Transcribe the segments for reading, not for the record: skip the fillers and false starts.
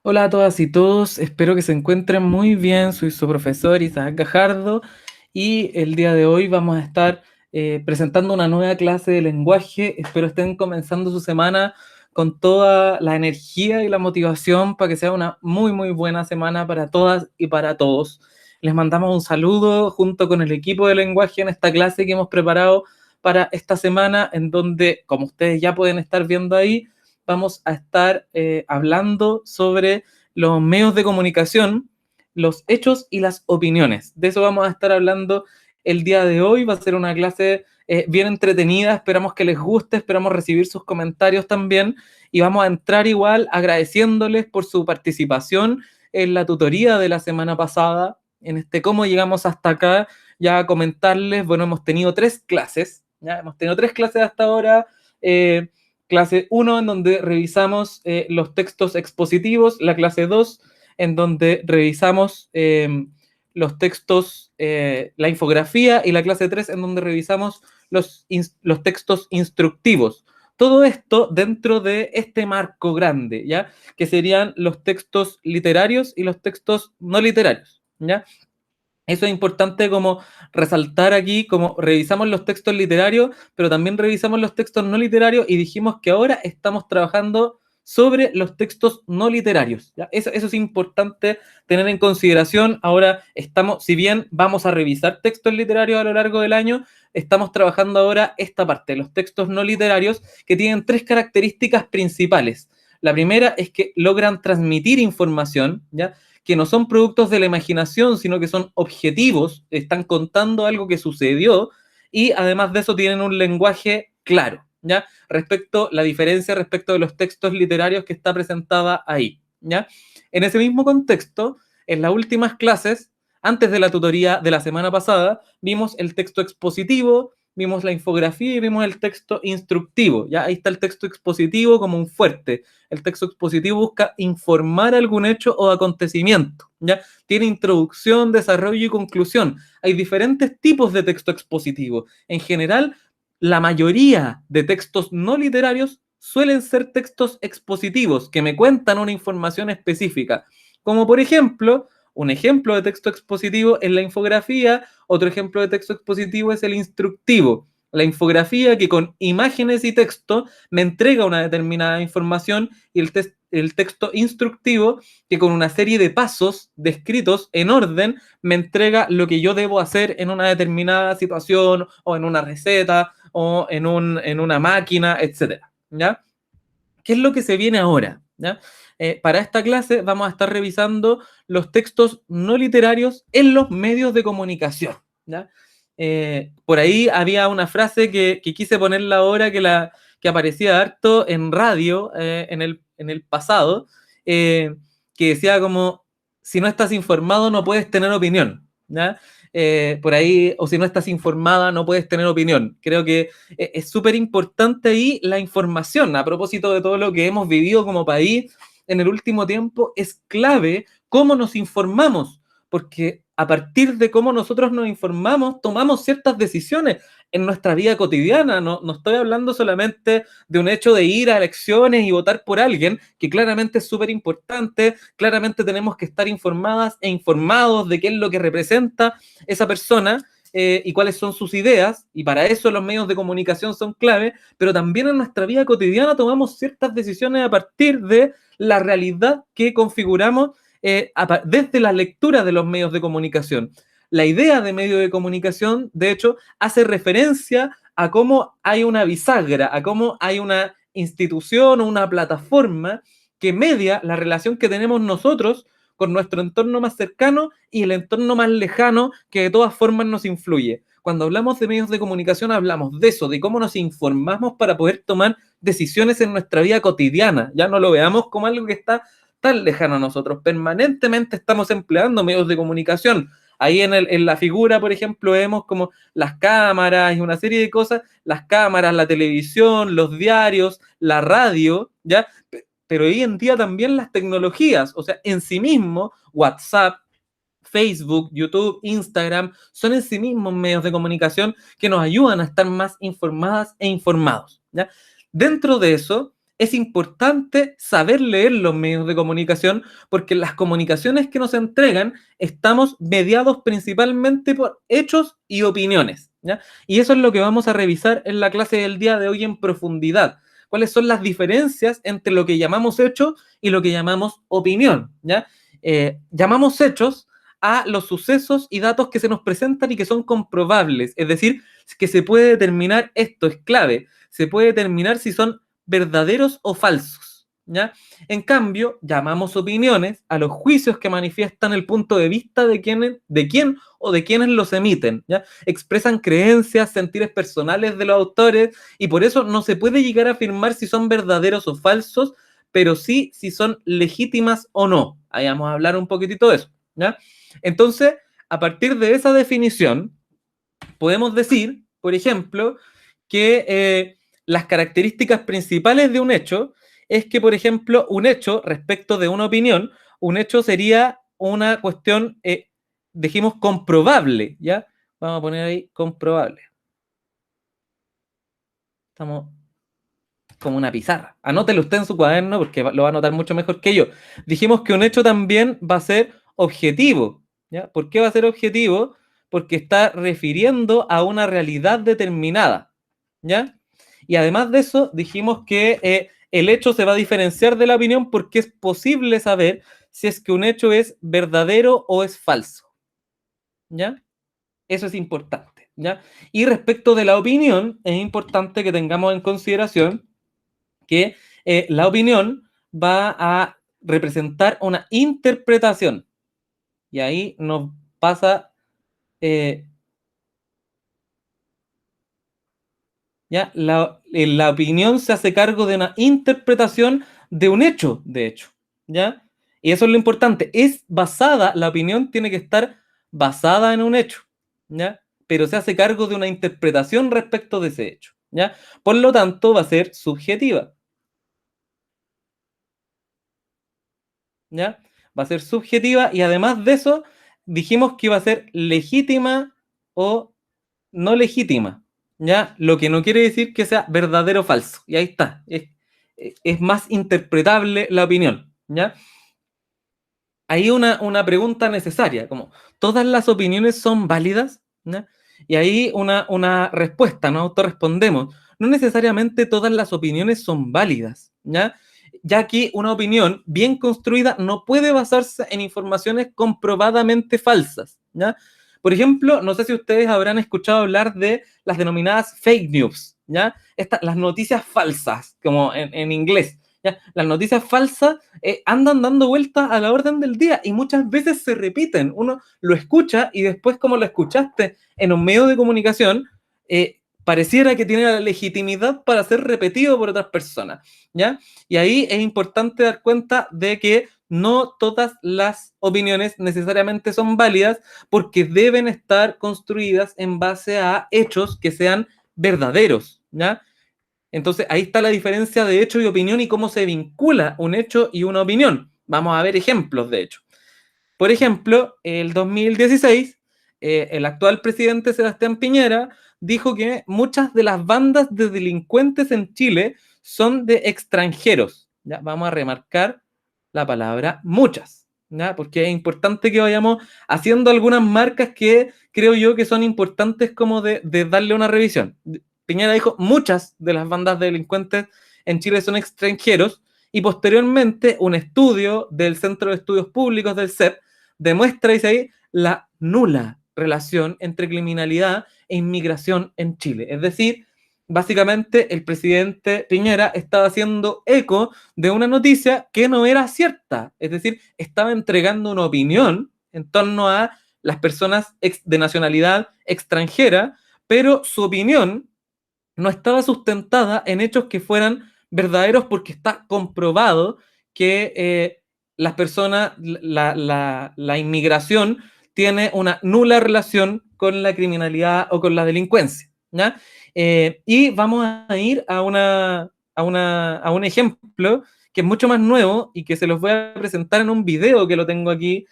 Hola a todas y todos, espero que se encuentren muy bien. Soy su profesor Isaac Gajardo y el día de hoy vamos a estar presentando una nueva clase de lenguaje. Espero estén comenzando su semana con toda la energía y la motivación para que sea una muy buena semana para todas y para todos. Les mandamos un saludo junto con el equipo de lenguaje en esta clase que hemos preparado para esta semana, en donde, como ustedes ya pueden estar viendo ahí, vamos a estar hablando sobre los medios de comunicación, los hechos y las opiniones. De eso vamos a estar hablando el día de hoy. Va a ser una clase bien entretenida, esperamos que les guste, esperamos recibir sus comentarios también y vamos a entrar igual agradeciéndoles por su participación en la tutoría de la semana pasada, en cómo llegamos hasta acá, ya a comentarles, bueno, hemos tenido tres clases, ya hemos tenido tres clases hasta ahora. Clase 1 en donde revisamos los textos expositivos, la clase 2 en donde revisamos los textos, la infografía, y la clase 3 en donde revisamos los textos instructivos. Todo esto dentro de este marco grande, ¿ya? Que serían los textos literarios y los textos no literarios, ¿ya? Eso es importante como resaltar aquí, como revisamos los textos literarios, pero también revisamos los textos no literarios y dijimos que ahora estamos trabajando sobre los textos no literarios. ¿Ya? Eso es importante tener en consideración. Ahora estamos, si bien vamos a revisar textos literarios a lo largo del año, estamos trabajando ahora esta parte, los textos no literarios, que tienen tres características principales. La primera es que logran transmitir información, ¿ya? Que no son productos de la imaginación, sino que son objetivos, están contando algo que sucedió y además de eso tienen un lenguaje claro, ¿ya? La diferencia respecto de los textos literarios que está presentada ahí, ¿ya? En ese mismo contexto, en las últimas clases, antes de la tutoría de la semana pasada, vimos el texto expositivo, vimos la infografía y vimos el texto instructivo, ¿ya? Ahí está el texto expositivo como un fuerte. El texto expositivo busca informar algún hecho o acontecimiento, ¿ya? Tiene introducción, desarrollo y conclusión. Hay diferentes tipos de texto expositivo. En general, la mayoría de textos no literarios suelen ser textos expositivos que me cuentan una información específica, como por ejemplo, un ejemplo de texto expositivo es la infografía, otro ejemplo de texto expositivo es el instructivo. La infografía que con imágenes y texto me entrega una determinada información, y el texto instructivo que con una serie de pasos descritos en orden me entrega lo que yo debo hacer en una determinada situación o en una receta o en una máquina, etcétera, ¿ya? ¿Qué es lo que se viene ahora? ¿Ya? Para esta clase vamos a estar revisando los textos no literarios en los medios de comunicación, ¿ya? Por ahí había una frase que quise ponerla ahora, que aparecía harto en radio en el pasado, eh, que decía como, si no estás informado no puedes tener opinión, ¿ya? Por ahí, o si no estás informada no puedes tener opinión. Creo que es súper importante ahí la información. A propósito de todo lo que hemos vivido como país en el último tiempo, es clave cómo nos informamos, porque a partir de cómo nosotros nos informamos, tomamos ciertas decisiones en nuestra vida cotidiana. No estoy hablando solamente de un hecho de ir a elecciones y votar por alguien, que claramente es súper importante, claramente tenemos que estar informadas e informados de qué es lo que representa esa persona, y cuáles son sus ideas, y para eso los medios de comunicación son clave, pero también en nuestra vida cotidiana tomamos ciertas decisiones a partir de la realidad que configuramos desde la lectura de los medios de comunicación. La idea de medio de comunicación, de hecho, hace referencia a cómo hay una bisagra, a cómo hay una institución o una plataforma que media la relación que tenemos nosotros con nuestro entorno más cercano y el entorno más lejano, que de todas formas nos influye. Cuando hablamos de medios de comunicación hablamos de eso, de cómo nos informamos para poder tomar decisiones en nuestra vida cotidiana. Ya no lo veamos como algo que está tan lejano a nosotros. Permanentemente estamos empleando medios de comunicación. Ahí en la figura, por ejemplo, vemos como las cámaras y una serie de cosas, las cámaras, la televisión, los diarios, la radio, ¿ya? Pero hoy en día también las tecnologías, o sea, en sí mismo, WhatsApp, Facebook, YouTube, Instagram, son en sí mismos medios de comunicación que nos ayudan a estar más informadas e informados, ¿ya? Dentro de eso, es importante saber leer los medios de comunicación porque las comunicaciones que nos entregan estamos mediados principalmente por hechos y opiniones, ¿ya? Y eso es lo que vamos a revisar en la clase del día de hoy en profundidad. ¿Cuáles son las diferencias entre lo que llamamos hecho y lo que llamamos opinión? ¿Ya? Llamamos hechos a los sucesos y datos que se nos presentan y que son comprobables, es decir, que se puede determinar, esto es clave, se puede determinar si son verdaderos o falsos, ¿ya? En cambio, llamamos opiniones a los juicios que manifiestan el punto de vista de quién o de quienes los emiten, ¿ya? Expresan creencias, sentires personales de los autores y por eso no se puede llegar a afirmar si son verdaderos o falsos, pero sí si son legítimas o no. Ahí vamos a hablar un poquitito de eso, ¿ya? Entonces, a partir de esa definición, podemos decir, por ejemplo, que las características principales de un hecho es que, por ejemplo, un hecho respecto de una opinión, un hecho sería una cuestión, dijimos, comprobable, ¿ya? Vamos a poner ahí comprobable. Estamos como una pizarra. Anótelo usted en su cuaderno porque lo va a notar mucho mejor que yo. Dijimos que un hecho también va a ser objetivo, ¿ya? ¿Por qué va a ser objetivo? Porque está refiriendo a una realidad determinada, ¿ya? Y además de eso, dijimos que el hecho se va a diferenciar de la opinión porque es posible saber si es que un hecho es verdadero o es falso, ¿ya? Eso es importante, ¿ya? Y respecto de la opinión, es importante que tengamos en consideración que la opinión va a representar una interpretación. Y ahí nos pasa, ¿ya? La opinión se hace cargo de una interpretación de un hecho, de hecho, ¿ya? Y eso es lo importante. La opinión tiene que estar basada en un hecho, ¿ya? Pero se hace cargo de una interpretación respecto de ese hecho, ¿ya? Por lo tanto, va a ser subjetiva, ¿ya? Va a ser subjetiva y además de eso, dijimos que iba a ser legítima o no legítima, ¿ya? Lo que no quiere decir que sea verdadero o falso. Y ahí está. Es más interpretable la opinión, ¿ya? Hay una pregunta necesaria, como, ¿todas las opiniones son válidas? ¿Ya? Y ahí una respuesta, nos autorrespondemos. No necesariamente todas las opiniones son válidas, ¿ya? Ya que una opinión bien construida no puede basarse en informaciones comprobadamente falsas, ¿ya? Por ejemplo, no sé si ustedes habrán escuchado hablar de las denominadas fake news, ¿ya? Las noticias falsas, como en inglés, ¿ya? Las noticias falsas andan dando vueltas a la orden del día y muchas veces se repiten. Uno lo escucha y después, como lo escuchaste en un medio de comunicación, pareciera que tiene la legitimidad para ser repetido por otras personas, ¿ya? Y ahí es importante dar cuenta de que no todas las opiniones necesariamente son válidas porque deben estar construidas en base a hechos que sean verdaderos, ¿ya? Entonces, ahí está la diferencia de hecho y opinión y cómo se vincula un hecho y una opinión. Vamos a ver ejemplos de hecho. Por ejemplo, el 2016, el actual presidente Sebastián Piñera dijo que muchas de las bandas de delincuentes en Chile son de extranjeros. ¿Ya? Vamos a remarcar la palabra muchas, ¿ya? Porque es importante que vayamos haciendo algunas marcas que creo yo que son importantes como de darle una revisión. Piñera dijo, muchas de las bandas de delincuentes en Chile son extranjeros, y posteriormente un estudio del Centro de Estudios Públicos del CEP demuestra, dice ahí, la nula relación entre criminalidad e inmigración en Chile. Es decir, básicamente el presidente Piñera estaba haciendo eco de una noticia que no era cierta. Es decir, estaba entregando una opinión en torno a las personas de nacionalidad extranjera, pero su opinión no estaba sustentada en hechos que fueran verdaderos porque está comprobado que las personas, la inmigración tiene una nula relación con la criminalidad o con la delincuencia, ¿ya? Y vamos a ir a un ejemplo que es mucho más nuevo y que se los voy a presentar en un video que lo tengo aquí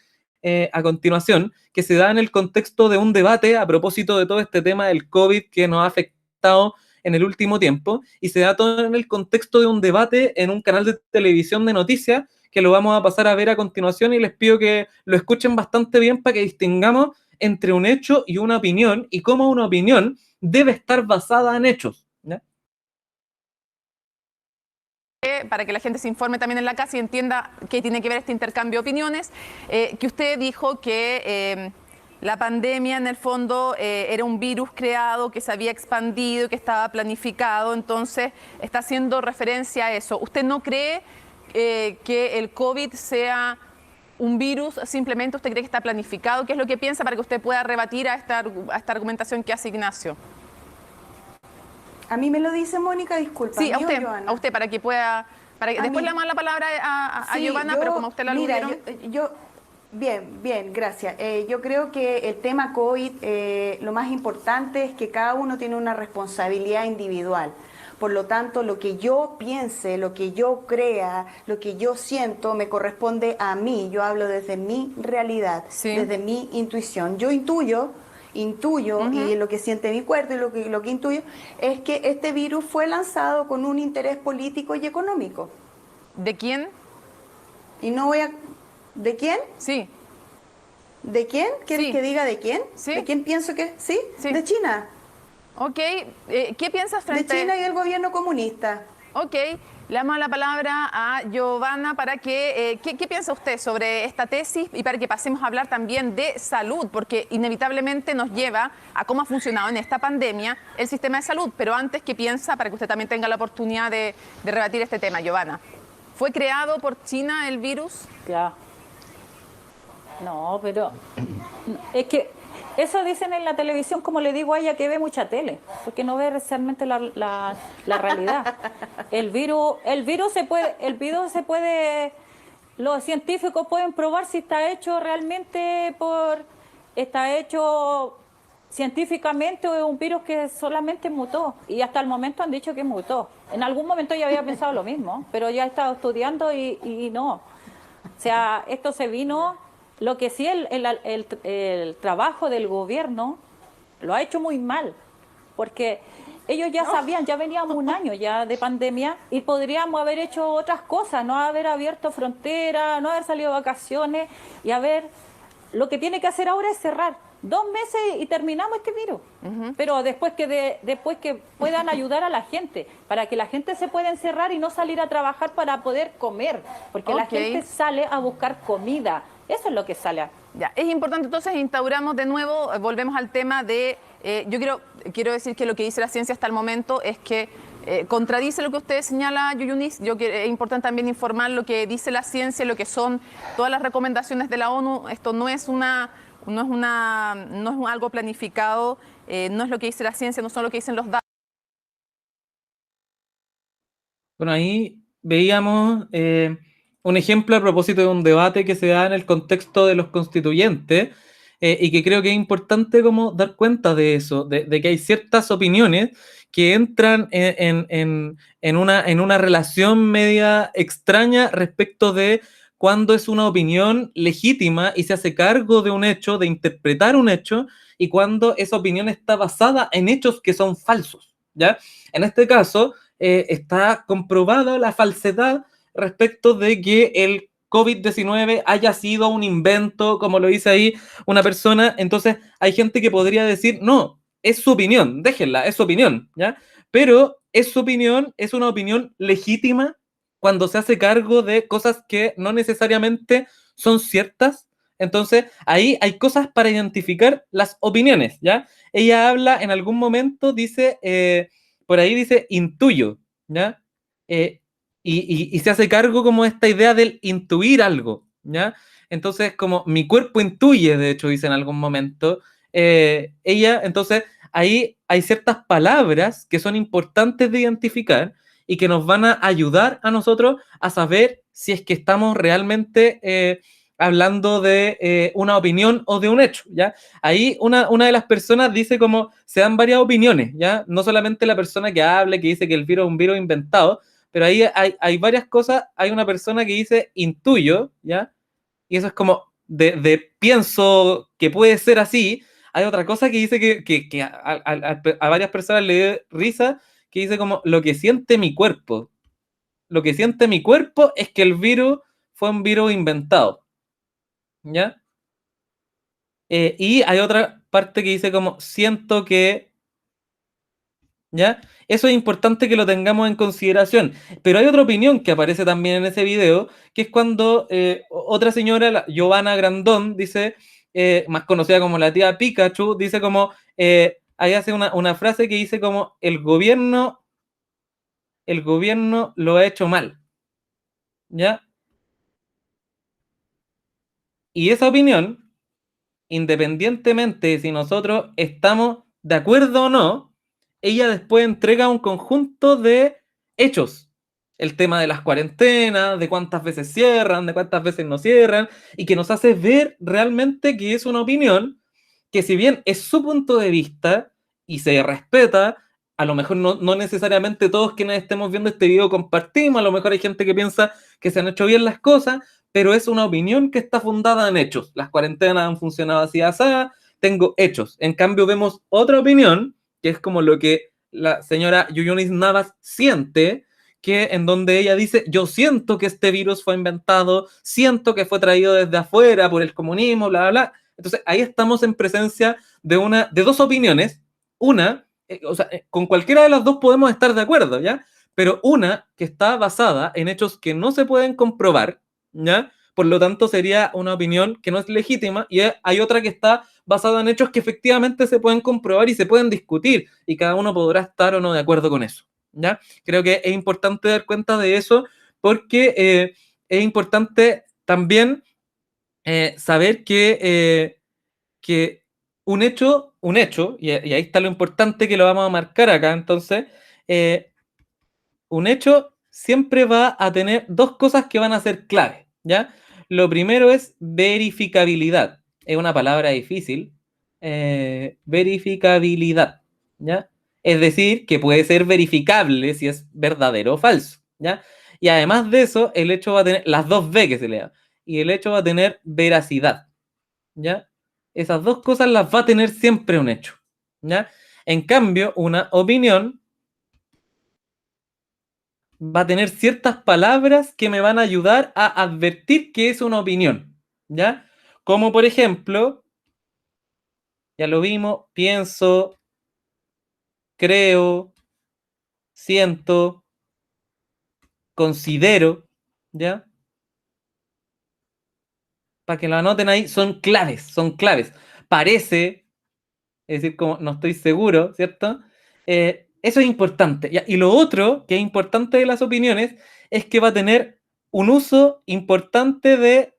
a continuación, que se da en el contexto de un debate a propósito de todo este tema del COVID que nos ha afectado en el último tiempo, y se da todo en el contexto de un debate en un canal de televisión de noticias, que lo vamos a pasar a ver a continuación, y les pido que lo escuchen bastante bien para que distingamos entre un hecho y una opinión, y cómo una opinión debe estar basada en hechos, ¿ya? Para que la gente se informe también en la casa y entienda qué tiene que ver este intercambio de opiniones, que usted dijo que la pandemia en el fondo era un virus creado, que se había expandido, que estaba planificado, entonces está haciendo referencia a eso. ¿Usted no cree que el COVID sea un virus, simplemente usted cree que está planificado? ¿Qué es lo que piensa para que usted pueda rebatir a esta argumentación que hace Ignacio? A mí me lo dice Mónica, disculpa. Sí, a usted, para que pueda... después le damos la palabra a Giovanna, pero como usted la aludieron... Bien, gracias. Yo creo que el tema COVID, lo más importante es que cada uno tiene una responsabilidad individual. Por lo tanto, lo que yo piense, lo que yo crea, lo que yo siento, me corresponde a mí. Yo hablo desde mi realidad, desde mi intuición. Yo intuyo y lo que siente mi cuerpo y lo que intuyo es que este virus fue lanzado con un interés político y económico. ¿De quién? Y no voy a... ¿De quién? Sí. ¿De quién? ¿Quieres que diga de quién? Sí. ¿De quién pienso que...? ¿Sí? De China. Ok. ¿Qué piensas frente...? De China y del gobierno comunista. Ok. Le damos la palabra a Giovanna para que... ¿qué piensa usted sobre esta tesis? Y para que pasemos a hablar también de salud, porque inevitablemente nos lleva a cómo ha funcionado en esta pandemia el sistema de salud. Pero antes, ¿qué piensa? Para que usted también tenga la oportunidad de rebatir este tema, Giovanna. ¿Fue creado por China el virus? Ya. No, pero es que eso dicen en la televisión, como le digo a ella que ve mucha tele, porque no ve realmente la realidad. El virus se puede, los científicos pueden probar si está hecho realmente está hecho científicamente o es un virus que solamente mutó. Y hasta el momento han dicho que mutó. En algún momento ya había pensado lo mismo, pero ya he estado estudiando y no. O sea, esto se vino... Lo que sí, el trabajo del gobierno lo ha hecho muy mal, porque ellos ya sabían, ya veníamos un año ya de pandemia y podríamos haber hecho otras cosas, no haber abierto fronteras, no haber salido de vacaciones y lo que tiene que hacer ahora es cerrar 2 meses y terminamos este virus. Pero después que puedan ayudar a la gente, para que la gente se pueda encerrar y no salir a trabajar para poder comer, porque la gente sale a buscar comida. Eso es lo que sale. Ya, es importante, entonces instauramos de nuevo, volvemos al tema de, yo quiero decir que lo que dice la ciencia hasta el momento es que contradice lo que usted señala, Yuyunis. Es importante también informar lo que dice la ciencia, lo que son todas las recomendaciones de la ONU. Esto no es algo planificado, no es lo que dice la ciencia, no son lo que dicen los datos. Bueno, ahí veíamos un ejemplo a propósito de un debate que se da en el contexto de los constituyentes, y que creo que es importante como dar cuenta de eso, de que hay ciertas opiniones que entran en una relación media extraña respecto de cuándo es una opinión legítima y se hace cargo de un hecho, de interpretar un hecho, y cuándo esa opinión está basada en hechos que son falsos, ¿ya? En este caso, está comprobada la falsedad respecto de que el COVID-19 haya sido un invento, como lo dice ahí una persona. Entonces hay gente que podría decir, no, es su opinión, déjenla, es su opinión, ¿ya? Pero es su opinión, es una opinión legítima cuando se hace cargo de cosas que no necesariamente son ciertas. Entonces ahí hay cosas para identificar las opiniones, ¿ya? Ella habla en algún momento, dice, por ahí dice, intuyo, ¿ya? Y se hace cargo como esta idea del intuir algo, ¿ya? Entonces, como mi cuerpo intuye, de hecho, dice en algún momento, ella, entonces, ahí hay ciertas palabras que son importantes de identificar y que nos van a ayudar a nosotros a saber si es que estamos realmente hablando de una opinión o de un hecho, ¿ya? Ahí una de las personas dice como se dan varias opiniones, ¿ya? No solamente la persona que habla, que dice que el virus es un virus inventado, pero ahí hay varias cosas. Hay una persona que dice intuyo, ¿ya? Y eso es como de pienso que puede ser así. Hay otra cosa que dice que a varias personas le da risa, que dice como lo que siente mi cuerpo. Lo que siente mi cuerpo es que el virus fue un virus inventado. ¿Ya? Y hay otra parte que dice como siento que, ¿ya? Eso es importante que lo tengamos en consideración. Pero hay otra opinión que aparece también en ese video, que es cuando otra señora, Giovanna Grandón, dice, más conocida como la tía Pikachu, dice como, ahí hace una frase que dice como, el gobierno lo ha hecho mal, ¿ya? Y esa opinión, independientemente de si nosotros estamos de acuerdo o no, ella después entrega un conjunto de hechos. El tema de las cuarentenas, de cuántas veces cierran, de cuántas veces no cierran, y que nos hace ver realmente que es una opinión que, si bien es su punto de vista y se respeta, a lo mejor no necesariamente todos quienes estemos viendo este video compartimos, a lo mejor hay gente que piensa que se han hecho bien las cosas, pero es una opinión que está fundada en hechos. Las cuarentenas han funcionado así, así, tengo hechos. En cambio, vemos otra opinión, que es como lo que la señora Yuyunis Navas siente, que en donde ella dice, yo siento que este virus fue inventado, siento que fue traído desde afuera por el comunismo, bla, bla, bla. Entonces, ahí estamos en presencia de dos opiniones. Una, con cualquiera de las dos podemos estar de acuerdo, ¿ya? Pero una que está basada en hechos que no se pueden comprobar, ¿ya? Por lo tanto, sería una opinión que no es legítima, y hay otra que está basada en hechos que efectivamente se pueden comprobar y se pueden discutir, y cada uno podrá estar o no de acuerdo con eso, ¿ya? Creo que es importante dar cuenta de eso, porque es importante también saber que un hecho, y ahí está lo importante que lo vamos a marcar acá, entonces, un hecho siempre va a tener dos cosas que van a ser clave, ¿ya? Lo primero es verificabilidad. Es una palabra difícil. Verificabilidad, ¿ya? Es decir, que puede ser verificable si es verdadero o falso, ¿ya? Y además de eso, el hecho va a tener las dos B que se le da. Y el hecho va a tener veracidad, ¿ya? Esas dos cosas las va a tener siempre un hecho, ¿ya? En cambio, una opinión va a tener ciertas palabras que me van a ayudar a advertir que es una opinión, ¿ya? Como por ejemplo, ya lo vimos, pienso, creo, siento, considero, ¿ya? Para que lo anoten ahí, son claves, son claves. Parece, es decir, como no estoy seguro, ¿cierto? Eso es importante. ¿Ya? Y lo otro que es importante de las opiniones es que va a tener un uso importante de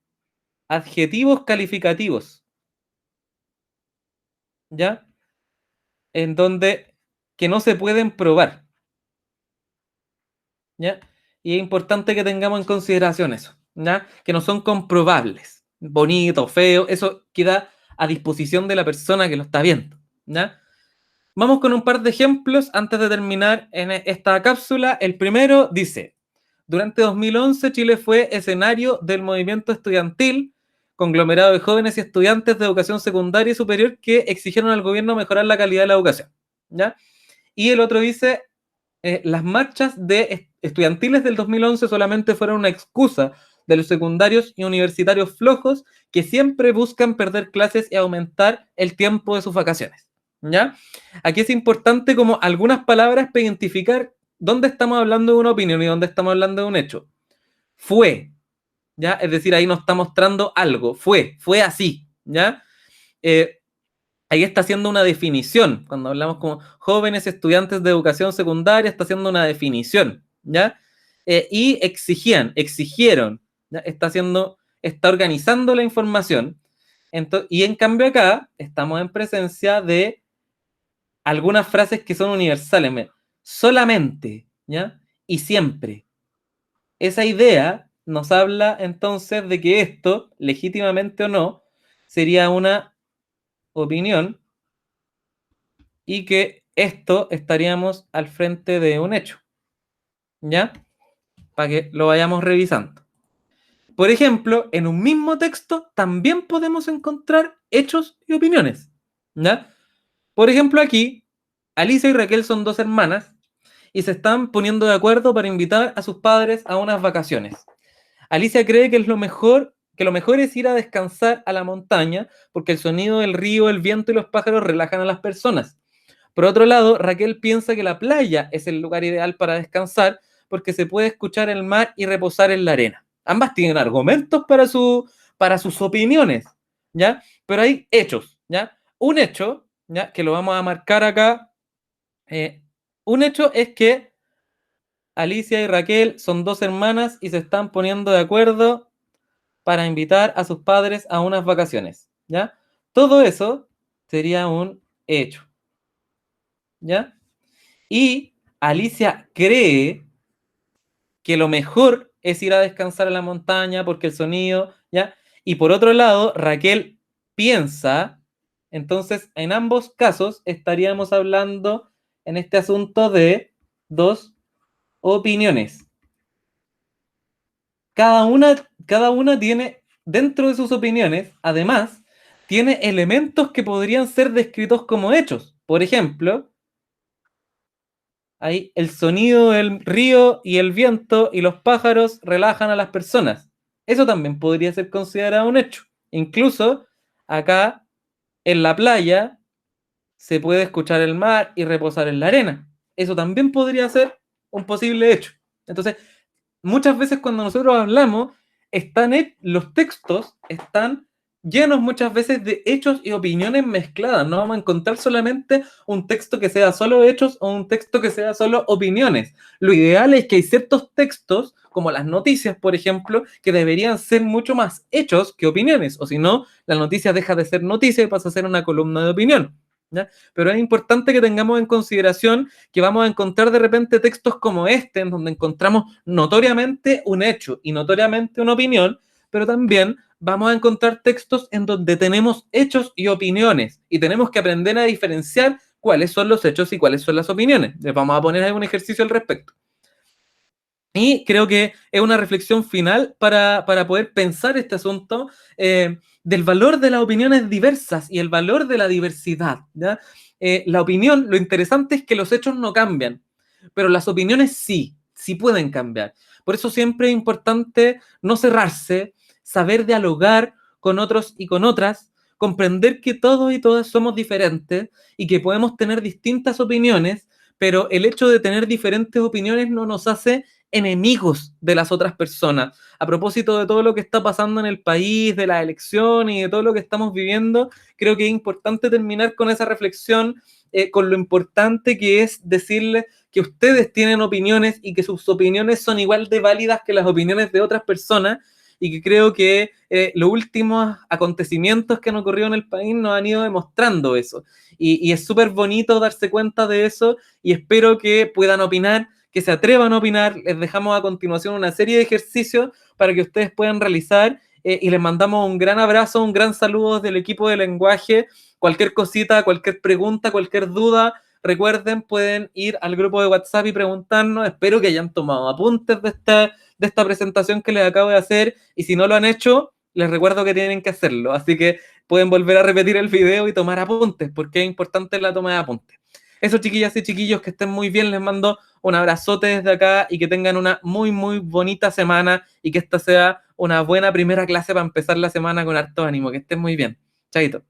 adjetivos calificativos, ¿ya? En donde que no se pueden probar, ¿ya? Y es importante que tengamos en consideración eso, ¿ya? Que no son comprobables, bonito, feo, eso queda a disposición de la persona que lo está viendo, ¿ya? Vamos con un par de ejemplos antes de terminar en esta cápsula. El primero dice, durante 2011 Chile fue escenario del movimiento estudiantil, conglomerado de jóvenes y estudiantes de educación secundaria y superior que exigieron al gobierno mejorar la calidad de la educación, ¿ya? Y el otro dice, las marchas estudiantiles del 2011 solamente fueron una excusa de los secundarios y universitarios flojos que siempre buscan perder clases y aumentar el tiempo de sus vacaciones, ¿ya? Aquí es importante como algunas palabras para identificar dónde estamos hablando de una opinión y dónde estamos hablando de un hecho. Fue, ¿ya? Es decir, ahí nos está mostrando algo, fue así, ¿ya? Ahí está haciendo una definición. Cuando hablamos como jóvenes estudiantes de educación secundaria, está haciendo una definición, ¿ya? Y exigieron, ¿ya? Está organizando la información. Y en cambio acá estamos en presencia de algunas frases que son universales. Solamente, ¿ya? Y siempre. Esa idea nos habla entonces de que esto, legítimamente o no, sería una opinión y que esto estaríamos al frente de un hecho, ¿ya? Para que lo vayamos revisando. Por ejemplo, en un mismo texto también podemos encontrar hechos y opiniones, ¿ya? Por ejemplo, aquí, Alicia y Raquel son dos hermanas y se están poniendo de acuerdo para invitar a sus padres a unas vacaciones. Alicia cree que lo mejor es ir a descansar a la montaña porque el sonido del río, el viento y los pájaros relajan a las personas. Por otro lado, Raquel piensa que la playa es el lugar ideal para descansar porque se puede escuchar el mar y reposar en la arena. Ambas tienen argumentos para sus opiniones, ¿ya? Pero hay hechos, ¿ya? Un hecho, ¿ya? Que lo vamos a marcar acá. Un hecho es que Alicia y Raquel son dos hermanas y se están poniendo de acuerdo para invitar a sus padres a unas vacaciones, ¿ya? Todo eso sería un hecho, ¿ya? Y Alicia cree que lo mejor es ir a descansar a la montaña porque el sonido, ¿ya? Y por otro lado, Raquel piensa, entonces en ambos casos estaríamos hablando en este asunto de dos opiniones. Cada una tiene, dentro de sus opiniones, además, tiene elementos que podrían ser descritos como hechos. Por ejemplo, ahí el sonido del río y el viento y los pájaros relajan a las personas. Eso también podría ser considerado un hecho. Incluso acá en la playa se puede escuchar el mar y reposar en la arena. Eso también podría ser un posible hecho. Entonces, muchas veces cuando nosotros hablamos, los textos están llenos muchas veces de hechos y opiniones mezcladas. No vamos a encontrar solamente un texto que sea solo hechos o un texto que sea solo opiniones. Lo ideal es que hay ciertos textos, como las noticias, por ejemplo, que deberían ser mucho más hechos que opiniones, o si no, la noticia deja de ser noticia y pasa a ser una columna de opinión, ¿ya? Pero es importante que tengamos en consideración que vamos a encontrar de repente textos como este, en donde encontramos notoriamente un hecho y notoriamente una opinión, pero también vamos a encontrar textos en donde tenemos hechos y opiniones, y tenemos que aprender a diferenciar cuáles son los hechos y cuáles son las opiniones. Les vamos a poner ahí un ejercicio al respecto. Y creo que es una reflexión final para poder pensar este asunto del valor de las opiniones diversas y el valor de la diversidad, ¿ya? La opinión, lo interesante es que los hechos no cambian, pero las opiniones sí pueden cambiar. Por eso siempre es importante no cerrarse, saber dialogar con otros y con otras, comprender que todos y todas somos diferentes y que podemos tener distintas opiniones, pero el hecho de tener diferentes opiniones no nos hace enemigos de las otras personas. A propósito de todo lo que está pasando en el país, de las elecciones y de todo lo que estamos viviendo, creo que es importante terminar con esa reflexión, con lo importante que es decirles que ustedes tienen opiniones y que sus opiniones son igual de válidas que las opiniones de otras personas, y que creo que los últimos acontecimientos que han ocurrido en el país nos han ido demostrando eso. Y es súper bonito darse cuenta de eso, y espero que puedan opinar, que se atrevan a opinar. Les dejamos a continuación una serie de ejercicios para que ustedes puedan realizar, y les mandamos un gran abrazo, un gran saludo del equipo de lenguaje. Cualquier cosita, cualquier pregunta, cualquier duda, recuerden, pueden ir al grupo de WhatsApp y preguntarnos. Espero que hayan tomado apuntes de esta presentación que les acabo de hacer, y si no lo han hecho, les recuerdo que tienen que hacerlo. Así que pueden volver a repetir el video y tomar apuntes, porque es importante la toma de apuntes. Eso, chiquillas y chiquillos, que estén muy bien. Les mando un abrazote desde acá y que tengan una muy, muy bonita semana, y que esta sea una buena primera clase para empezar la semana con harto ánimo. Que estén muy bien. Chaito.